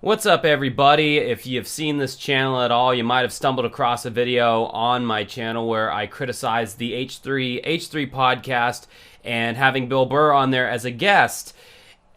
What's up, everybody? If you've seen this channel at all, you might have stumbled across a video on my channel where I criticized the H3 podcast and having Bill Burr on there as a guest.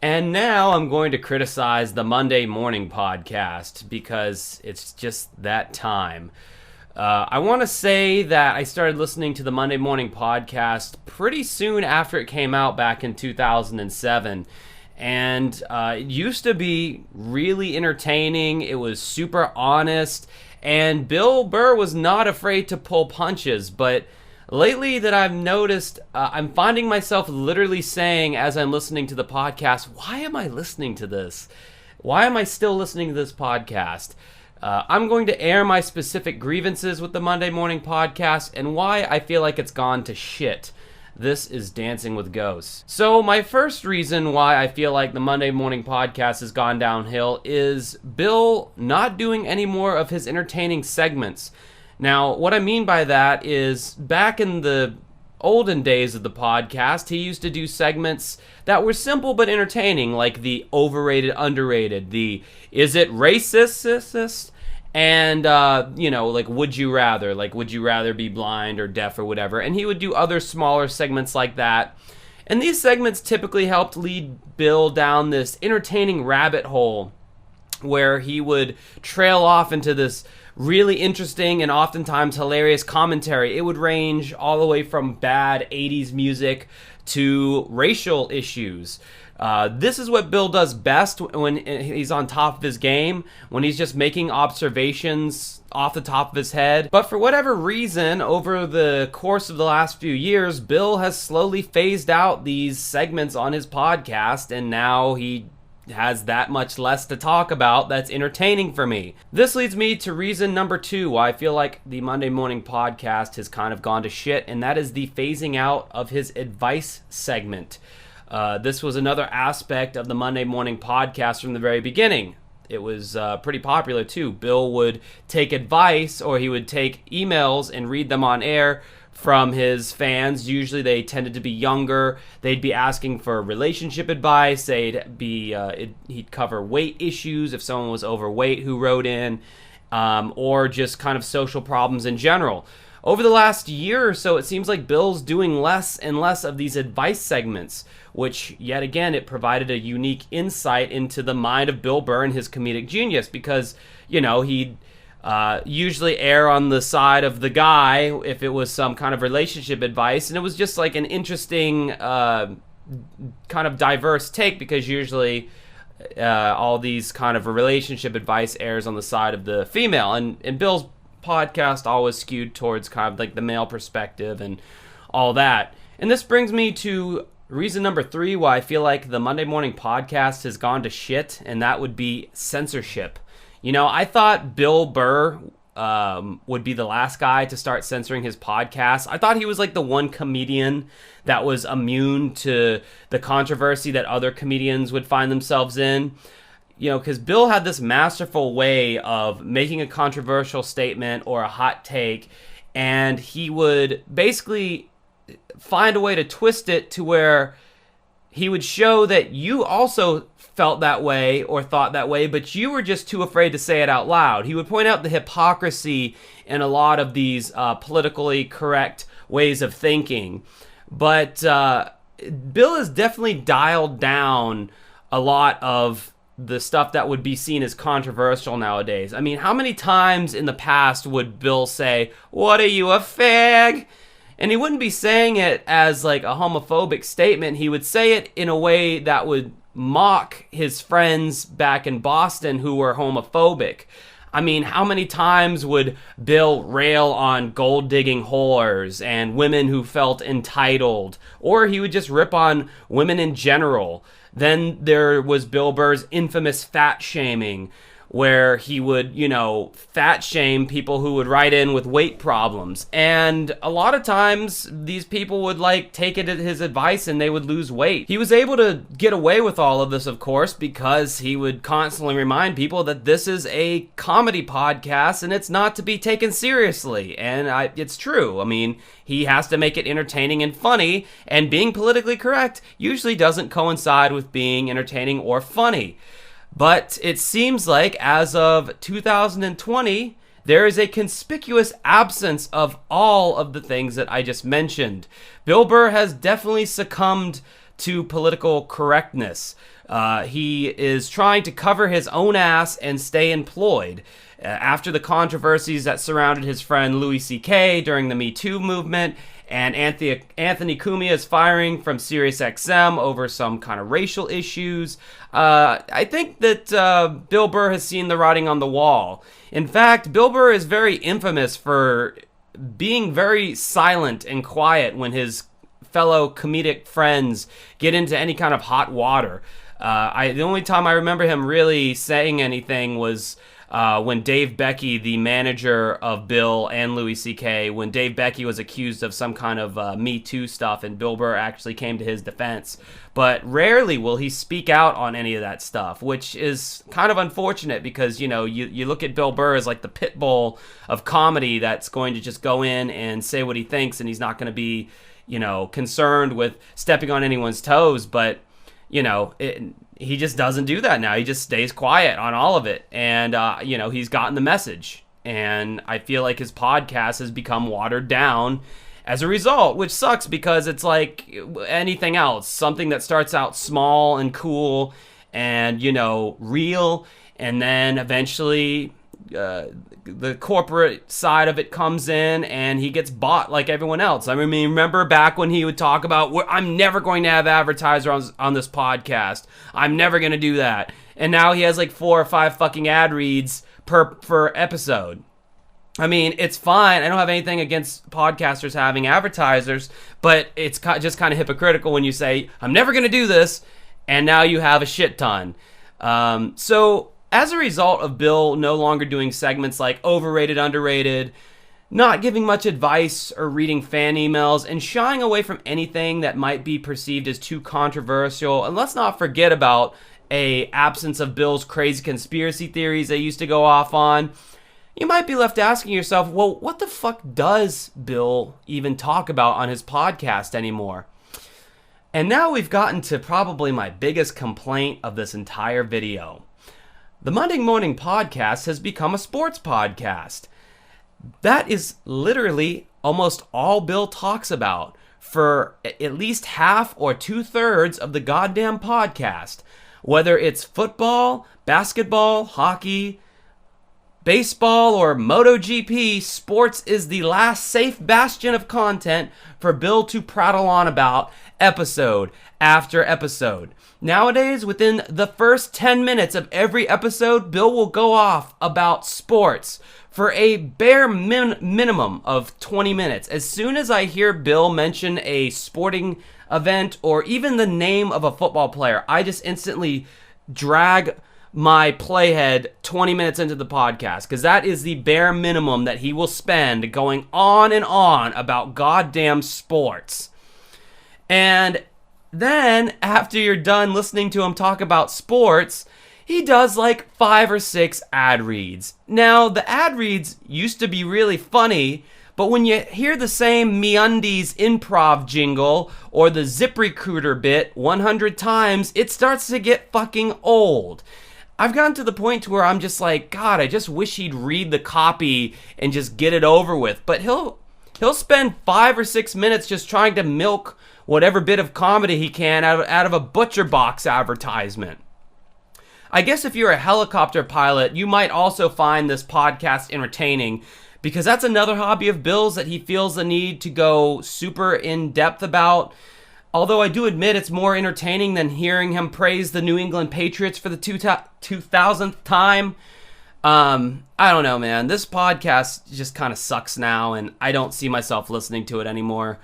And now I'm going to criticize the Monday Morning Podcast because it's just that time. I want to say that I started listening to the Monday Morning Podcast pretty soon after it came out back in 2007. And it used to be really entertaining. It was super honest. And Bill Burr was not afraid to pull punches. But lately that I've noticed, I'm finding myself literally saying as I'm listening to the podcast, why am I listening to this? Why am I still listening to this podcast? I'm going to air my specific grievances with the Monday Morning Podcast and why I feel like it's gone to shit. This is Dancing with Ghosts. So my first reason why I feel like the Monday Morning Podcast has gone downhill is Bill not doing any more of his entertaining segments. Now, what I mean by that is back in the olden days of the podcast, he used to do segments that were simple but entertaining, like the overrated, underrated, the is it racist, and, like, would you rather be blind or deaf or whatever, and he would do other smaller segments like that, and these segments typically helped lead Bill down this entertaining rabbit hole where he would trail off into this really interesting and oftentimes hilarious commentary. It would range all the way from bad 80s music to racial issues. This is what Bill does best when he's on top of his game, when he's just making observations off the top of his head. But for whatever reason, over the course of the last few years, Bill has slowly phased out these segments on his podcast, and now he has that much less to talk about that's entertaining for me. This leads me to reason number 2 why I feel like the Monday Morning Podcast has kind of gone to shit, and that is the phasing out of his advice segment. This was another aspect of the Monday Morning Podcast from the very beginning. It was pretty popular too. Bill would take advice, or he would take emails and read them on air from his fans. Usually they tended to be younger. They'd be asking for relationship advice. He'd cover weight issues if someone was overweight who wrote in, or just kind of social problems in general. Over the last year or so, it seems like Bill's doing less and less of these advice segments, which, yet again, it provided a unique insight into the mind of Bill Burr and his comedic genius, because, he'd usually err on the side of the guy if it was some kind of relationship advice, and it was just like an interesting kind of diverse take, because usually all these kind of relationship advice airs on the side of the female, and Bill's podcast always skewed towards kind of like the male perspective and all that. And this brings me to reason number 3 why I feel like the Monday Morning Podcast has gone to shit, and that would be censorship. I thought Bill Burr would be the last guy to start censoring his podcast. I thought he was like the one comedian that was immune to the controversy that other comedians would find themselves in. Because Bill had this masterful way of making a controversial statement or a hot take, and he would basically find a way to twist it to where he would show that you also felt that way or thought that way, but you were just too afraid to say it out loud. He would point out the hypocrisy in a lot of these politically correct ways of thinking. But Bill has definitely dialed down a lot of the stuff that would be seen as controversial nowadays. I mean, how many times in the past would Bill say, "What are you, a fag?" And he wouldn't be saying it as like a homophobic statement. He would say it in a way that would mock his friends back in Boston who were homophobic. I mean, how many times would Bill rail on gold-digging whores and women who felt entitled? Or he would just rip on women in general. Then there was Bill Burr's infamous fat shaming, where he would, fat shame people who would write in with weight problems. And a lot of times, these people would, take it at his advice and they would lose weight. He was able to get away with all of this, of course, because he would constantly remind people that this is a comedy podcast and it's not to be taken seriously. And it's true. I mean, he has to make it entertaining and funny, and being politically correct usually doesn't coincide with being entertaining or funny. But it seems like as of 2020, there is a conspicuous absence of all of the things that I just mentioned. Bill Burr has definitely succumbed to political correctness. He is trying to cover his own ass and stay employed. After the controversies that surrounded his friend Louis C.K. during the Me Too movement, and Anthony Cumia's firing from SiriusXM over some kind of racial issues, I think that Bill Burr has seen the writing on the wall. In fact, Bill Burr is very infamous for being very silent and quiet when his fellow comedic friends get into any kind of hot water. The only time I remember him really saying anything was when Dave Becky, the manager of Bill and Louis C.K., when Dave Becky was accused of some kind of Me Too stuff, and Bill Burr actually came to his defense. But rarely will he speak out on any of that stuff, which is kind of unfortunate because, you know, you look at Bill Burr as like the pit bull of comedy that's going to just go in and say what he thinks, and he's not going to be, you know, concerned with stepping on anyone's toes. But, you know, he just doesn't do that now. He just stays quiet on all of it. And, you know, he's gotten the message. And I feel like his podcast has become watered down as a result, which sucks because it's like anything else. Something that starts out small and cool and, you know, real. And then eventually the corporate side of it comes in and he gets bought like everyone else. I mean, remember back when he would talk about, I'm never going to have advertisers on this podcast. I'm never going to do that. And now he has like 4 or 5 fucking ad reads per episode. I mean, it's fine. I don't have anything against podcasters having advertisers, but it's just kind of hypocritical when you say, I'm never going to do this, and now you have a shit ton. So as a result of Bill no longer doing segments like Overrated, Underrated, not giving much advice or reading fan emails, and shying away from anything that might be perceived as too controversial, and let's not forget about a absence of Bill's crazy conspiracy theories they used to go off on, you might be left asking yourself, well, what the fuck does Bill even talk about on his podcast anymore? And now we've gotten to probably my biggest complaint of this entire video. The Monday Morning Podcast has become a sports podcast. That is literally almost all Bill talks about for at least half or 2/3 of the goddamn podcast. Whether it's football, basketball, hockey, baseball, or MotoGP, sports is the last safe bastion of content for Bill to prattle on about episode after episode. Nowadays, within the first 10 minutes of every episode, Bill will go off about sports for a bare minimum of 20 minutes. As soon as I hear Bill mention a sporting event or even the name of a football player, I just instantly drag my playhead 20 minutes into the podcast, because that is the bare minimum that he will spend going on and on about goddamn sports. And then, after you're done listening to him talk about sports, he does like 5 or 6 ad reads. Now, the ad reads used to be really funny, but when you hear the same MeUndies improv jingle or the ZipRecruiter bit 100 times, it starts to get fucking old. I've gotten to the point to where I'm just like, God, I just wish he'd read the copy and just get it over with. But he'll spend 5 or 6 minutes just trying to milk whatever bit of comedy he can out of a Butcher Box advertisement. I guess if you're a helicopter pilot, you might also find this podcast entertaining, because that's another hobby of Bill's that he feels the need to go super in-depth about. Although I do admit it's more entertaining than hearing him praise the New England Patriots for the 2000th time. I don't know, man. This podcast just kind of sucks now, and I don't see myself listening to it anymore.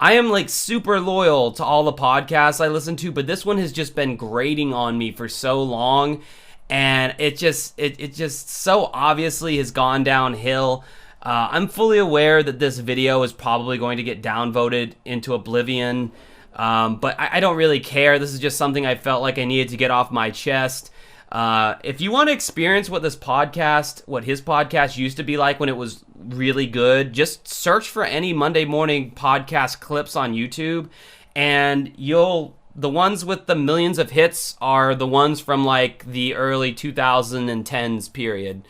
I am like super loyal to all the podcasts I listen to, but this one has just been grating on me for so long, and it just so obviously has gone downhill. I'm fully aware that this video is probably going to get downvoted into oblivion. But I don't really care. This is just something I felt like I needed to get off my chest. If you want to experience what his podcast used to be like when it was really good, just search for any Monday Morning Podcast clips on YouTube, and you'll the ones with the millions of hits are the ones from like the early 2010s period.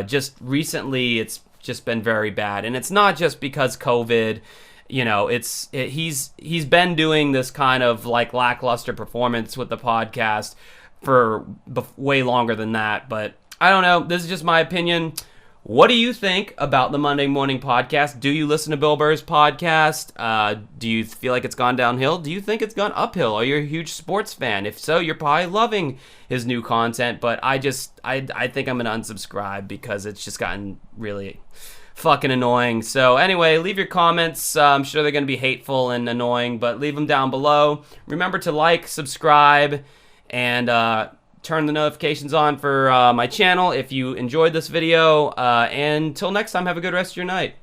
Just recently, it's just been very bad, and it's not just because COVID. You know, he's been doing this kind of like lackluster performance with the podcast for way longer than that. But I don't know. This is just my opinion. What do you think about the Monday Morning Podcast? Do you listen to Bill Burr's podcast? Do you feel like it's gone downhill? Do you think it's gone uphill? Are you a huge sports fan? If so, you're probably loving his new content. But I think I'm going to unsubscribe because it's just gotten really fucking annoying. So anyway, leave your comments. I'm sure they're going to be hateful and annoying, but leave them down below. Remember to like, subscribe, and turn the notifications on for my channel if you enjoyed this video. And until next time, have a good rest of your night.